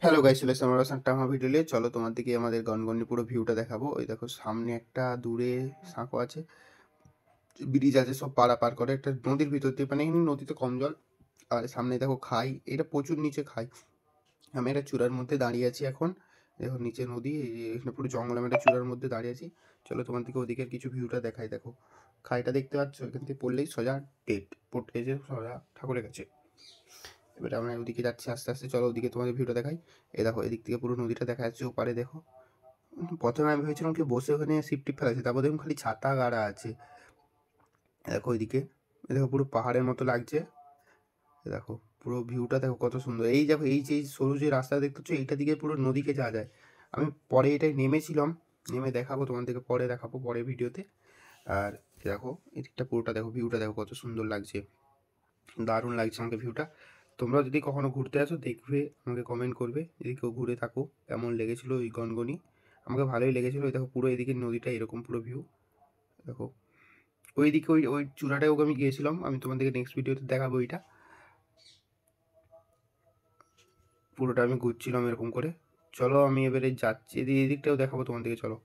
Hello guys, চলে এসেছি আমরা টামা ভিডিও নিয়ে। চলো তোমাদেরকে আমাদের গনগনি পুরো ভিউটা দেখাবো। ওই দেখো সামনে একটা দূরে সাঁকো আছে, ব্রিজ আছে, সব পারাপার করে একটা নদীর ভিতর দিয়ে, মানে এমনি নদীতে কম জল। আর সামনে দেখো খাই, এটা প্রচুর নিচে খাই। আমি একটা চূড়ার মধ্যে দাঁড়িয়ে আছি এখন। দেখো নিচে নদী, এখানে পুরো জঙ্গল, আমি একটা চূড়ার মধ্যে দাঁড়িয়ে আছি। চলো তোমাদেরকে ওদিকের কিছু ভিউটা দেখাই। দেখো খাইটা দেখতে পাচ্ছ, এখান থেকে পড়লেই সোজা ডেট পড়তে যে সোজা ঠাকুরের কাছে। এবারে আমরা ওদিকে যাচ্ছি আস্তে আস্তে। চলো ওদিকে তোমাদের ভিউটা দেখাই। এই দেখো এদিক থেকে পুরো নদীটা দেখা যাচ্ছে ওপারে। দেখো প্রথমে আমি ভেবেছিলাম কি বসে ওখানে সিপ টিপ ফেলা আছে, তারপর দেখুন খালি ছাতা গাড়া আছে। দেখো ওইদিকে, এই দেখো পুরো পাহাড়ের মতো লাগছে। দেখো পুরো ভিউটা দেখো কত সুন্দর। এই দেখো এই যে সরু যে রাস্তা দেখতে পাচ্ছ, এইটা দিকে পুরো নদীকে যাওয়া যায়। আমি পরে এটাই নেমেছিলাম, নেমে দেখাবো তোমাদেরকে, পরে দেখাবো পরে ভিডিওতে। আর দেখো এদিকটা পুরোটা দেখো, ভিউটা দেখো কত সুন্দর লাগছে, দারুণ লাগছে আমাকে ভিউটা। তোমরা যদি কখনো ঘুরতে আসো দেখবে, আমাকে কমেন্ট করবে যদি কেউ ঘুরে থাকো কেমন লেগেছিলো ওই গনগনি। আমাকে ভালোই লেগেছিলো। দেখো পুরো এদিকে নদীটা এরকম পুরো ভিউ। দেখো ওইদিকে ওই ওই চূড়াটায় ওকে আমি গিয়েছিলাম, আমি তোমাদেরকে নেক্সট ভিডিওতে দেখাবো ওইটা। পুরোটা আমি ঘুরছিলাম এরকম করে। চলো আমি এবারে যাচ্ছি, এদিকটাও দেখাবো তোমাদেরকে। চলো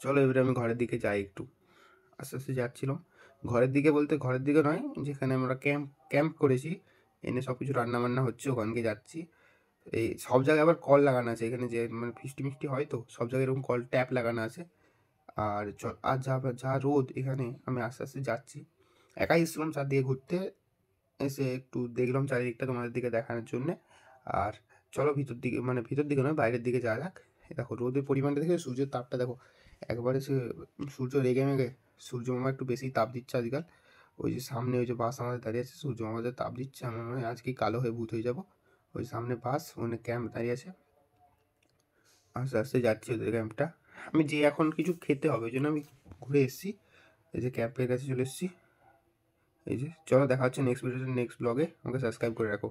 চলো এবারে আমি ঘরের দিকে যাই একটু। আস্তে আস্তে যাচ্ছিলাম ঘরের দিকে, বলতে ঘরের দিকে নয়, যেখানে আমরা ক্যাম্প ক্যাম্প করেছি, এনে সব কিছু রান্না বান্না হচ্ছে, ওখানকে যাচ্ছি। এই সব জায়গায় আবার কল লাগানো আছে এখানে, যে মানে ফিস্টি মিষ্টি হয় তো সব জায়গায় এরকম কল ট্যাপ লাগানো আছে। আর আর যা যা রোদ এখানে, আমি আস্তে আস্তে যাচ্ছি। একাই এসেছিলাম চারদিকে ঘুরতে, এসে একটু দেখলাম চারিদিকটা তোমাদের দিকে দেখানোর জন্যে। আর চলো ভিতর দিকে, মানে ভিতর দিকে নয় বাইরের দিকে যাওয়া যাক। দেখো রোদের পরিমাণটা দেখে, সূর্যের তাপটা দেখো একবারে সে, সূর্য রেগে মেগে, সূর্য মামা একটু বেশি তাপ দিচ্ছে আজকাল। ওই যে সামনে ওই যে বাস আমাদের দাঁড়িয়ে আছে, সূর্য মামা যে তাপ দিচ্ছে, আমার মনে হয় আজকে কালো হয়ে ভূত হয়ে যাবো। ওই সামনে বাস, ওখানে ক্যাম্প দাঁড়িয়ে আছে। আস্তে আস্তে যাচ্ছি ওদের ক্যাম্পটা। আমি যে এখন কিছু খেতে হবে ওই জন্য আমি ঘুরে এসেছি। এই যে ক্যাম্পের কাছে চলে এসেছি। এই যে চলো দেখা হচ্ছে নেক্সট ভিডিওতে, নেক্সট ব্লগে। আমাকে সাবস্ক্রাইব করে রাখো।